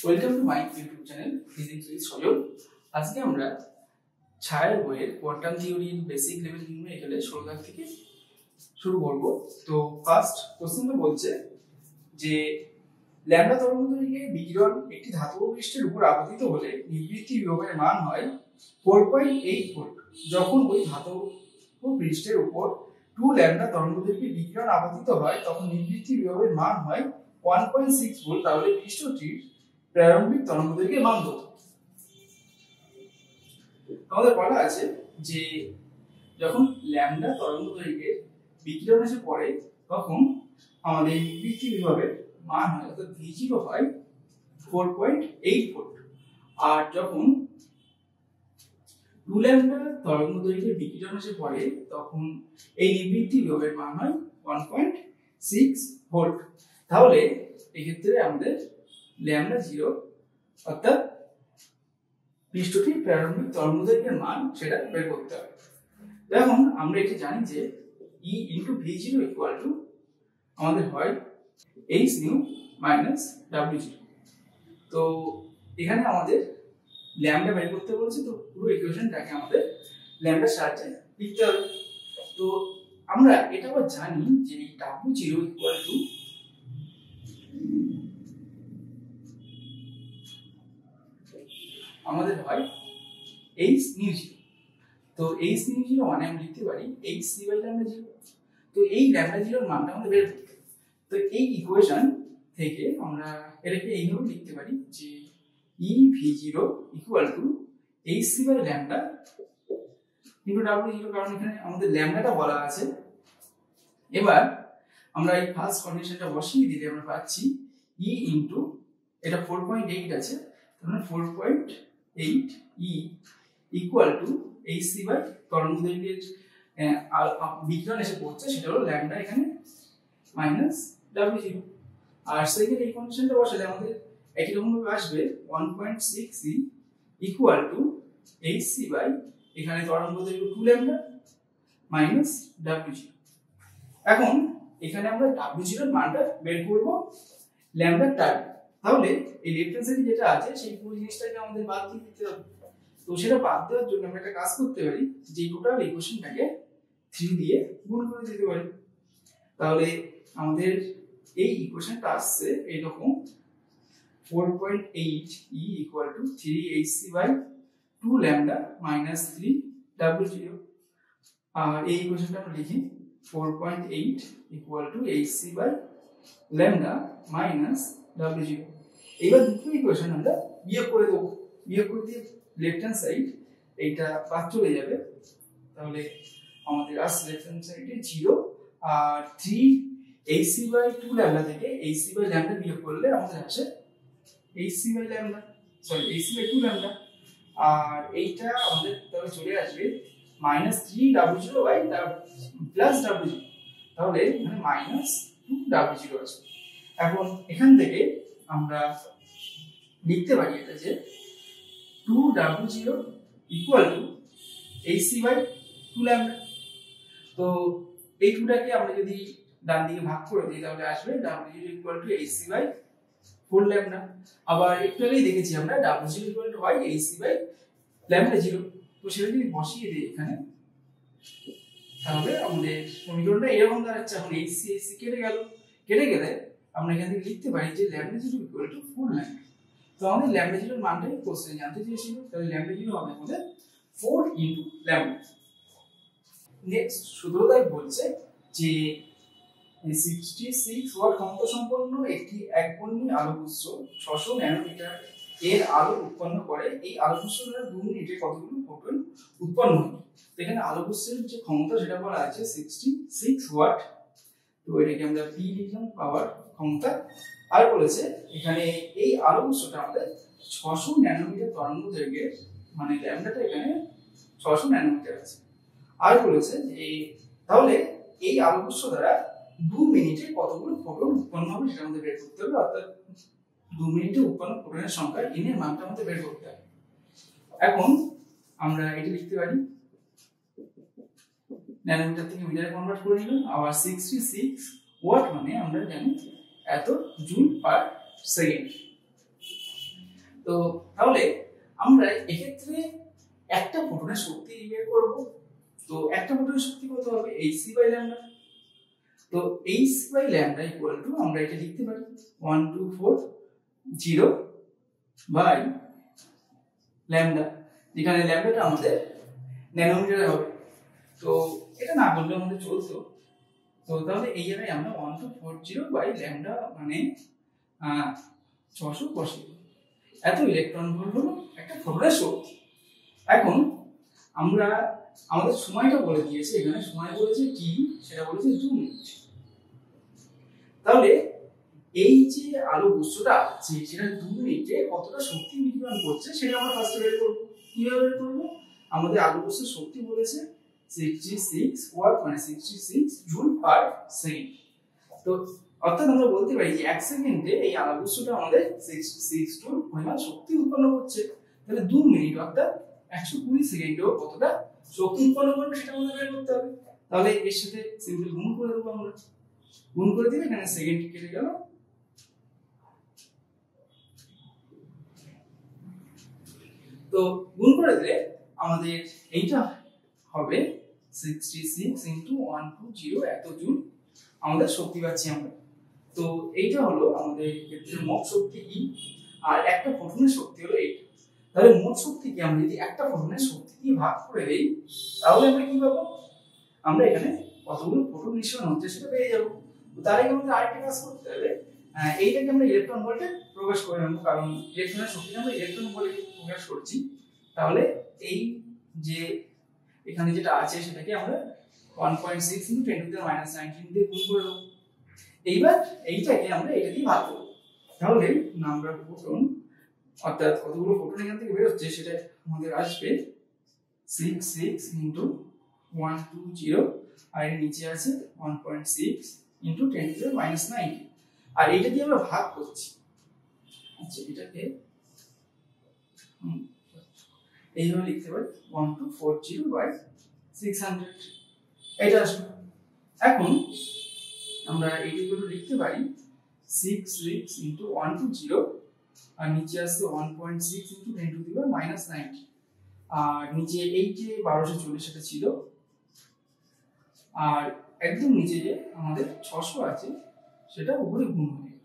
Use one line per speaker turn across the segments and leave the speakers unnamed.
Welcome to my YouTube channel physics with Sajal. আজকে আমরা ছায়ার বইয়ের কোয়ান্টাম থিওরির বেসিক লেভেল নিউমেরিক্যালের 16 দাগ থেকে শুরু করব। তো ফার্স্ট কোশ্চেনটা বলছে যে ল্যাম্ডা তরঙ্গদৈর্ঘ্যে বিকিরণ একটি ধাতব পৃষ্ঠের উপর আপতিত হলে নিবৃত্তি বিভবের মান হয় 4.8 ভোল্ট। যখন ওই ধাতব পৃষ্ঠের উপর 2 ল্যাম্ডা তরঙ্গদৈর্ঘ্যে বিকিরণ আপতিত হয় তখন নিবৃত্তি বিভবের মান হয় 1.6 ভোল্ট। তাহলে পৃষ্ঠটির প্রারম্ভিক তরঙ্গদৈর্ঘ্যের মান কত? আমাদের বলা আছে যে যখন ল্যাম্ডা তরঙ্গদৈর্ঘ্যের বিকিরণ এসে পড়ে তখন আমাদের নিবৃত্তি বিভবের মান হয় অর্থাৎ V0 হয় 4.8 ভোল্ট। আর যখন 2 ল্যাম্ডা তরঙ্গদৈর্ঘ্যের বিকিরণ এসে পড়ে তখন এই নিবৃত্তি বিভবের মান হয় 1.6 ভোল্ট। তাহলে এক্ষেত্রে আমাদের ল্যাম্ডা 0 অর্থাৎ পৃষ্ঠটির প্রারম্ভিক তরঙ্গদৈর্ঘ্যের মান সেটা বের করতে হবে। এখন আমরা এটি জানি যে E × V0 আমাদের হয় h nu মাইনাস W0। তো এখানে আমাদের ল্যাম্ডা বের করতে বলেছে, তো পুরো ইকুয়েশনটাকে আমাদের ল্যাম্ডার সাহায্যে লিখতে হবে। তো আমরা এটা আবার জানি যে W0 আমাদের হয় h nu 0। তো h nu 0 মানে আমরা লিখতে পারি hc বাই ল্যাম্ডা 0। তো এই ল্যাম্ডা 0 এর মানটা আমাদের বের করতে হবে। তো এই ইকুয়েশন থেকে আমরা এটাকে এইভাবে লিখতে পারি যে E V0 hc by lambda into W0, কারণ এখানে আমাদের ল্যাম্ডাটা বলা আছে। এবার আমরা এই ফার্স্ট কন্ডিশনটা বসিয়ে দিলে আমরা পাচ্ছি E ইনটু এটা 4.8 আছে, তার মানে 4.8 E equal to hc by তরঙ্গদৈর্ঘ্যের বিকিরণ এসে পড়ছে সেটা হলো ল্যাম্ডা এখানে মাইনাস W0। আর সেখানে এই কন্ডিশনটা বসালে আমাদের একই রকম ভাবে আসবে 1.6 E equal to hc by এখানে তরঙ্গদৈর্ঘ্য 2 ল্যাম্ডা মাইনাস W0। এখন এখানে আমরা W0 এর মানটা বের করব ল্যাম্ডার টার্ম। তাহলে এই লেফট হ্যান্ড সাইডে যেটা আছে সেই পুরো জিনিসটাকে আমাদের বাদ দিয়ে দিতে হবে। তো সেটা বাদ দেওয়ার জন্য আমরা একটা কাজ করতে পারি যে টোটাল ইকুয়েশনটাকে 3 দিয়ে গুণ করে দিতে পারি। তাহলে আমাদের এই ইকুয়েশনটা আসছে এরকম 4.8 E equal to 3hc by 2 lambda minus 3W0। আর এই ইকুয়েশনটা আমরা লিখি 4.8 equal to hc by lambda minus W0। এবার দুটো ইকুয়েশন আমরা বিয়োগ করে দেবো। বিয়োগ করে দিয়ে লেফট হ্যান্ড সাইড এইটা বাদ চলে যাবে। তাহলে আমাদের আসছে লেফট হ্যান্ড সাইডে 0 আর 3hc বাই 2 ল্যাম্ডা থেকে hc বাই ল্যাম্ডা বিয়োগ করলে আমাদের আসে hc by lambda hc by 2 lambda. আর এইটা আমাদের তবে চলে আসবে minus 3W0 by plus W0। তাহলে এখানে মাইনাস 2W0 আছে। এখন এখান থেকে আমরা লিখতে পারি এটা যে 2W0 equal to hc by 2 lambda. তো এই 2টাকে আমরা যদি ডান দিকে ভাগ করে দিই তাহলে আসবে W0 equal to hc by 4 lambda. আবার একটু আগেই দেখেছি আমরা W0 ইকুয়াল টু হয় hc বাই ল্যাম্ডা 0। তো সেটা যদি বসিয়ে দিই এখানে তাহলে আমাদের সমীকরণটা এরকম দাঁড়াচ্ছে। এখন hc কেটে গেলে আমরা এখান থেকে লিখতে পারি যে ল্যাম্ডা 0 ইকুয়াল টু 4 ল্যাম্ডা। তো আমাদের ল্যাম্ডা 0 এর মানটাই কোশ্চেনে জানতে চেয়েছিল। তাহলে ল্যাম্ডা 0 হবে আমাদের 4 ইনটু ল্যাম্ডা। নেক্সট 17 দাগ বলছে যে 66 ওয়াট ক্ষমতা সম্পন্ন একটি একবর্ণী আলোকউৎস 600 ন্যানোমিটার এর আলো উৎপন্ন করে। এই আলোকউৎস দ্বারা 2 মিনিটে কতগুলো ফোটন উৎপন্ন হয়? তো এখানে আলোকউৎসের যে ক্ষমতা সেটা বলা আছে 66 ওয়াট। তো এটাকে আমরা P লিখলাম, পাওয়ার ক্ষমতা। আর বলেছে এখানে এই আলোকউৎসটা আমাদের 600 ন্যানোমিটার তরঙ্গদৈর্ঘ্যের, মানে ল্যাম্ডাটা এখানে 600 ন্যানোমিটার আছে। আর বলেছে যে তাহলে এই আলোকউৎস দ্বারা 2 মিনিটে কতগুলো ফোটন উৎপন্ন হবে সেটা আমাদের বের করতে হবে। অর্থাৎ 2 মিনিটে উৎপন্ন ফোটনের সংখ্যা n এর মানটা আমাদের বের করতে হবে। এখন আমরা এটা লিখতে পারি ন্যানোমিটার থেকে মিটারে কনভার্ট করে নিলাম। আবার 66 ওয়াট মানে আমরা জানি এত জুল পার সেকেন্ড। তো তাহলে আমরা এক্ষেত্রে একটা ফোটনের শক্তি বের করব। তো একটা ফোটনের শক্তি কত হবে? hc/λ। তো hc/λ ইকুয়াল টু আমরা এটা লিখতে পারি 1240 বাই ল্যামডা, যেখানে ল্যামডাটা আমাদের ন্যানোমিটারে হবে। তো এটা না বললে আমাদের চলতো। তো তাহলে এই জায়গায় আমরা 1240 বাই ল্যামডা মানে 600 বসিয়ে দেব। এত ইলেকট্রন ভোল্ট হলো একটা ফোটনের শক্তি। এখন আমরা আমাদের সময়টা বলে দিয়েছে, এখানে সময় বলেছে কি, সেটা বলেছে 2 মিনিট। তাহলে এই যে আলো বস্তুটা আছে সেটা 2 মিনিটে কতটা শক্তি বিকিরণ করছে সেটা আমরা ফার্স্টে বের করব। কিভাবে বের করব? আমাদের আলো বস্তুর শক্তি বলেছে 66 ওয়াট মানে 66 জুল পার সেকেন্ড। তো অর্থাৎ আমরা বলতে পারি যে 1 সেকেন্ডে এই আলো বস্তুটা আমাদের 66 জুল পরিমাণ শক্তি উৎপন্ন করছে। তাহলে 2 মিনিট অর্থাৎ 120 সেকেন্ডেও কতটা শক্তি উৎপন্ন করবে সেটা আমাদের বের করতে হবে। তাহলে এর সাথে সিম্পল গুণ করে দেবো আমরা। গুণ করে দিলে এখানে সেকেন্ড কেটে গেল। তো গুণ করে দিলে আমাদের এইটা হবে 66 * 120 এত জুল আমাদের শক্তি পাচ্ছি আমরা। তো এইটা হলো আমাদের ক্ষেত্রে মোট শক্তি E, আর একটা ফোটনের শক্তি হলো 8। তাহলে মোট শক্তিকে আমরা যদি একটা ফোটনের শক্তি দিয়ে ভাগ করে দেই তাহলে আমরা কি পাবো? আমরা এখানে কতগুলো ফোটন নিঃসরণ হচ্ছে সেটা পেয়ে যাবো। তার আগে আমাদের আরেকটা কাজ করতে হবে, এইটাকে আমরা ইলেকট্রন ভোল্টে প্রকাশ করে নেবো, কারণ ইলেকট্রনের শক্তিকে আমরা ইলেকট্রন ভোল্টে প্রকাশ করছি। তাহলে এই যে এখানে যেটা আছে সেটাকে আমরা 1.6 × 10⁻⁹ দিয়ে গুণ করে দেবো। এইবার এইটাকে আমরা এটা দিয়ে ভাগ করব। তাহলে নাম্বার অফ ফোটন অর্থাৎ কতগুলো ফোটন এখান থেকে বের হচ্ছে সেটা আমাদের আসবে 66 × 120 আর এর নিচে আছে 1.6 × 10⁻⁹ আর এইটা দিয়ে আমরা ভাগ করছি। আচ্ছা এটাকে এইভাবে লিখতে পারি 1240/600 এটা আসবে। এখন আমরা এইগুলো লিখতে পারি 66 × 120 আর নিচে আসছে 1.6 × 10⁻⁹ আর নিচে এই যে 1240 সেটা ছিল, আর একদম নিচে যে আমাদের 600 আছে সেটা উপরে গুণ হয়ে গেল।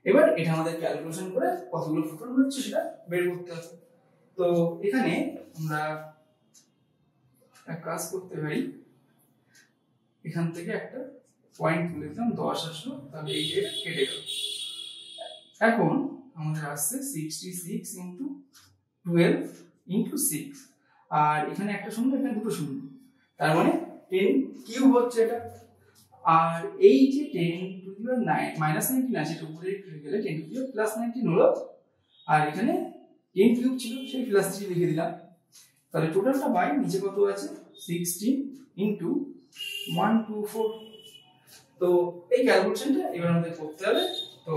এবার এটা আমাদের ক্যালকুলেশন করে কতগুলো ফোটন হচ্ছে সেটা বের করতে হবে। তো এখানে আমরা একটা কাজ করতে পারি, এখান থেকে একটা পয়েন্ট তুলে দিলাম 10 আসলো, তাহলে এই যে কেটে গেল। এখন আমাদের আসছে 66 × 12 × 6 আর এখানে একটা শূন্য এখানে দুটো শূন্য, তার মানে 10 কিউব হচ্ছে এটা। আর এই যে 10⁻⁹ আছে এটা উপরে গেলে 10⁻+19 হলো, আর এখানে 10 কিউব ছিল সেই +3 লিখে দিলাম। তাহলে টোটালটা বাই নিচে কত আছে 16 × 124। তো এই ক্যালকুলেশনটা এবার আমাদের করতে হবে। তো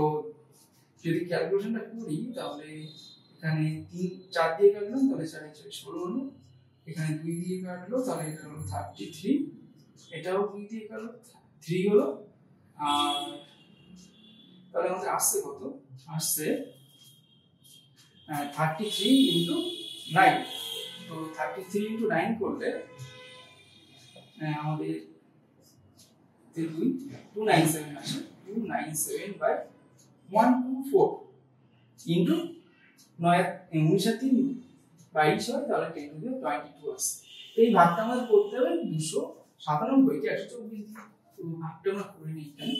যদি ক্যালকুলেশনটা করি তাহলে এখানে 3 4 দিয়ে কাটলাম তাহলে 4 × 16 হলো, এখানে 2 দিয়ে কাটলো তাহলে এটা হলো 33, এটাও 2 দিয়ে কাটলো 3 হলো। আর তাহলে আমাদের আসছে কত? আসছে 33 × 9। তো 33 × 9 করলে আমাদের 297 আসে। 297/124 × 9 19 22 হয় তাহলে 10⁻22 আসে। তো এই ভাগটা আমাদের করতে হবে 297 কে 124 দিয়ে। তো ভাগটা আমরা করে নিই এখানে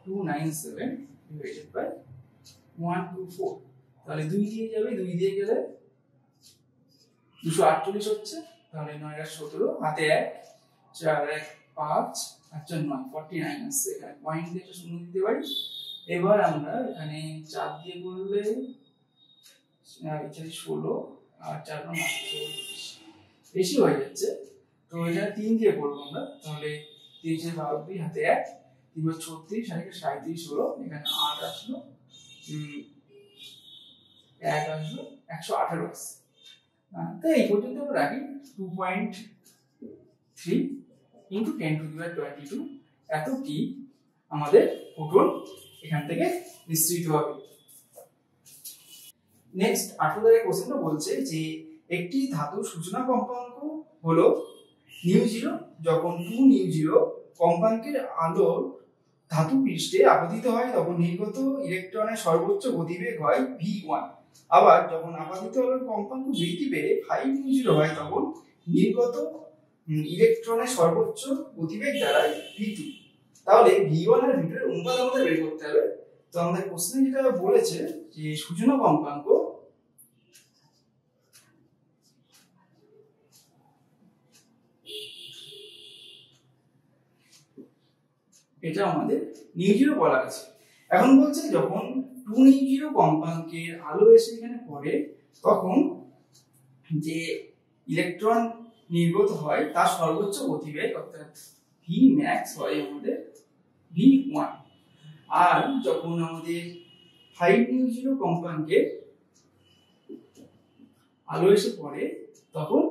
297/124 তাহলে 2 দিয়ে যাবে, 2 দিয়ে গেলে 248 হচ্ছে, তাহলে 9 আর 17 হাতে 1 4 1 5 আর 4 9 49 আসছে। এখানে পয়েন্ট দিয়ে একটা শূন্য দিতে পারি। এবার আমরা এখানে 4 দিয়ে করলে 16 আর 4 বেশি হয়ে যাচ্ছে, তো এটা 3 দিয়ে করবো আমরা। তাহলে 3 × 12 হাতে 1 3 × 36 আর 37 হলো, এখানে 8 আসলো, 1 আসলো 118 আসছে। তো এই পর্যন্ত আমরা রাখি 2.3 × 10⁻22 এত কি আমাদের ফোটন এখান থেকে নিঃসৃত হবে। নেক্সট 18 কোশ্চেনটা বলছে যে একটি ধাতুর সূচনা কম্পাঙ্ক হলো নিউ 0 যখন 2 নিউ 0 কম্পাঙ্কের আলো ধাতু পৃষ্ঠে আপতিত হয় তখন নির্গত ইলেকট্রনের সর্বোচ্চ গতিবেগ হয় v1। আবার যখন আপতিত আলোর কম্পাঙ্ক বৃদ্ধি পেয়ে 5 নিউ 0 হয় তখন নির্গত ইলেকট্রনের সর্বোচ্চ গতিবেগ দাঁড়ায় v2। তাহলে v1 আর v2 এর অনুপাত আমাদের বের করতে হবে। তো আমাদের কোশ্চেনে যেটা বলেছে যে সূচনা কম্পাঙ্ক এটা আমাদের নিউ 0 বলা আছে। এখন বলছে যখন 2 নিউ 0 কম্পাঙ্কের আলো এসে এখানে পড়ে তখন যে ইলেকট্রন নির্গত হয় তার সর্বোচ্চ গতিবেগ অর্থাৎ v max হয় আমাদের v1। আর যখন আমাদের 5 নিউ 0 কম্পাঙ্কের আলো এসে পড়ে তখন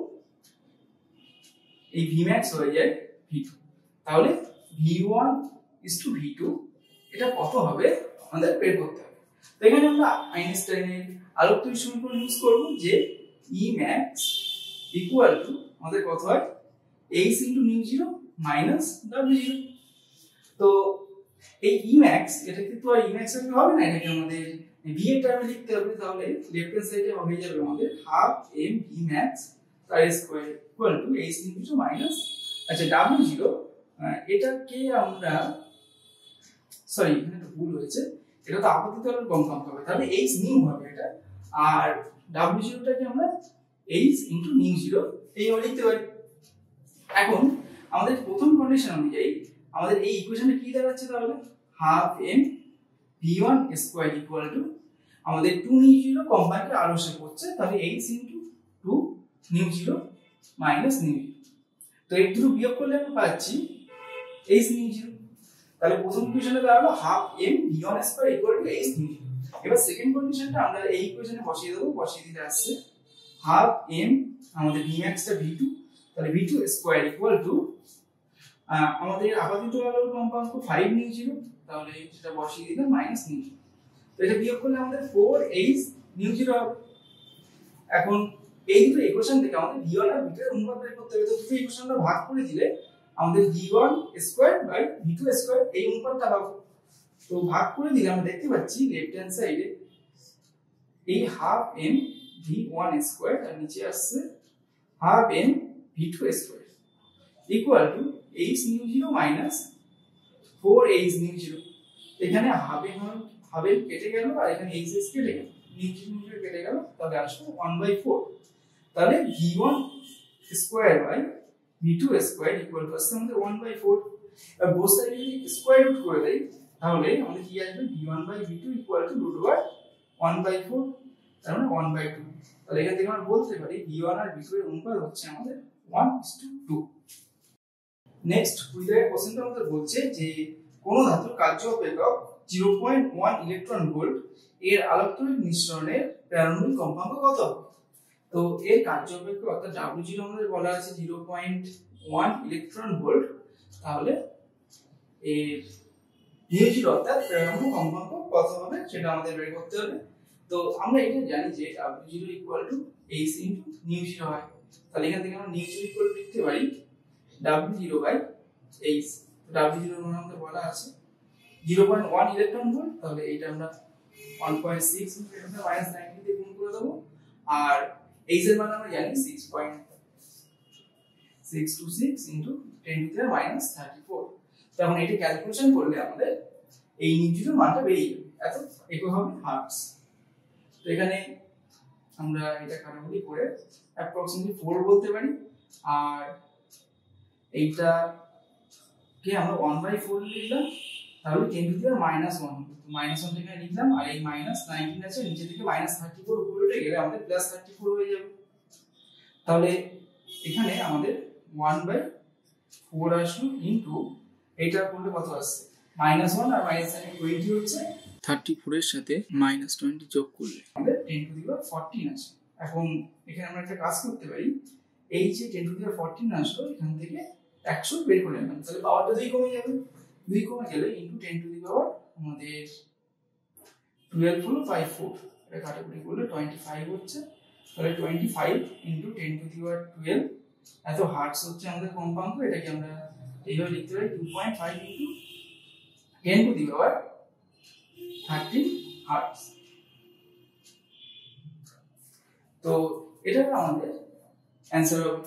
এই v max হয়ে যায় v2। তাহলে v1 v2 এটা কত হবে আমাদের বের করতে হবে। তো এখানে আমরা আইনস্টাইনের আলোকতড়িৎ সমীকরণ ইউজ করব যে E max ইকুয়াল টু আমাদের কত হয় h ইনটু নিউ 0 w0। তো এই E max এটা কিন্তু আর E max এর হবে না, এটাকে আমাদের v এর টার্মে লিখতে হবে। তাহলে লেফট হ্যান্ড সাইডে হয়ে যাবে আমাদের হাফ m v max তার square equal two h into minus আচ্ছা w0 এটাকে আমরা সরি এখানে একটা ভুল হয়েছে, এটা তো আপতিত আলোর কম্পাঙ্ক হবে তাহলে h নিউ হবে এটা, আর w0 টাকে আমরা h ইনটু নিউ 0 এইভাবে লিখতে পারি। এখন আমাদের প্রথম কন্ডিশন অনুযায়ী আমাদের এই ইকুয়েশনে কি দাঁড়াচ্ছে তাহলে half m v1 square equal two আমাদের 2 নিউ 0 কম্পাঙ্কের আলো এসে পড়ছে তাহলে h into 2 new 0 minus new 0। তো এই দুটো বিয়োগ করলে আমরা পাচ্ছি h নিউ 0। তাহলে প্রথম ইকুয়েশনে দাঁড়ালো half m v1 square equal two h new 0। এবার সেকেন্ড কন্ডিশনটা আমরা এই ইকুয়েশনে বসিয়ে দেব, বসিয়ে দিতে আসছে হাফ m আমাদের v max টা v2 তাহলে v2 স্কয়ার ইকুয়াল টু আমাদের আপতিত আলোর কম্পাঙ্ক 5 নিউ 0 তাহলে সেটা বসিয়ে দিলাম মাইনাস নিউ 0। তো এটা বিয়োগ করলে আমাদের 4h নিউ 0 হবে। এখন এই দুটো ইকুয়েশন থেকে আমাদের v1 আর v2 এর অনুপাত বের করতে হবে। তো দুটো ইকুয়েশনটা ভাগ করে দিলে আমাদের v1 square by v2 square এই অনুপাতটা পাবো। তো ভাগ করে দিলে আমরা দেখতে পাচ্ছি লেফট হ্যান্ড সাইডে এই হাফ m v1 স্কয়ার আর নিচে আসছে half m v2 square equal two h new 0 minus 4h new 0। এখানে হাফ m কেটে গেল আর এখানে h কেটে গেল, নিউ 0 কেটে গেল তাহলে আসবে 1/4। তাহলে v1 square by v2 square equal to আসছে আমাদের 1/4। আর বোথ সাইডে যদি স্কয়ার রুট করে দেই তাহলে আমাদের কি আসবে v1 by v2 equal to root over 1/4 তার মানে 1/2। তাহলে এখান থেকে আমরা বলতে পারি v1 আর v2 এর অনুপাত হচ্ছে আমাদের 1:2। নেক্সট কুইজের কোশ্চেনটা আমাদের বলছে যে কোন ধাতুর কার্য অপেক্ষক 0.1 ইলেকট্রন ভোল্ট এর আলোকতড়িৎ মিশ্রণের প্রারম্ভিক কম্পাঙ্ক কত? তো এর কার্য অপেক্ষক অর্থাৎ w0 আমাদের বলা আছে 0.1 ইলেকট্রন ভোল্ট, তাহলে এর নিউ 0 অর্থাৎ প্রারম্ভিক কম্পাঙ্ক কত হবে সেটা আমাদের বের করতে হবে। তো আমরা এটা জানি যে w0 equal two h into new 0 হয়। তাহলে এখান থেকে আমরা নিউ 0 ইকুয়াল টু লিখতে পারি w0 বাই h। w0 এর মান আমাদের বলা আছে 0.1 ইলেকট্রন ভোল্ট, তাহলে এটা আমরা 1.6 ইনটু -90 দিয়ে গুণ করে দেব। আর h এর মান আমরা জানি 6.626 ইনটু 10 টু দি -34। তখন এটা ক্যালকুলেশন করলে আমাদের এই নিউ 0 এর মানটা বেরিয়ে যাবে, এত একক হবে হার্টজ। তো এখানে আমরা এটা কাটাকুটি করে অ্যাপ্রক্সিমেটলি 4 বলতে পারি। আর এইটা কে আমরা 1/4 লিখলাম, তাহলে 10 টু দি -1 -1 থেকে লিখলাম। আর এই -19 আছে নিচে থেকে -34 উপরে উঠে গেলে আমাদের +34 হয়ে যাবে। তাহলে এখানে আমাদের 1/4 আসলো ইনটু এটা করলে কত আসছে -1 আর -20 হচ্ছে 34 এর সাথে -20 যোগ করলে আমাদের 10 টু দি পাওয়ার 14 আসে। এখন এখানে আমরা একটা কাজ করতে পারি, এই যে 10 টু দি পাওয়ার 14 আসলো এখান থেকে 100 বের করে নেব, তাহলে পাওয়ারটা 2 কমে যাবে। 2 কমে গেলে ইনটু 10 টু দি পাওয়ার আমাদের 12 হলো 54 এটা কাটাকুটি করলে 25 হচ্ছে, তাহলে 25 ইনটু 10 টু দি পাওয়ার 12 এত হার্টজ হচ্ছে আমাদের কম্পাঙ্ক। এটাকে আমরা এইভাবে লিখতে পারি 2.5 into 10 to the power 13 hertz. তো এটা হলো আমাদের অ্যান্সার অফ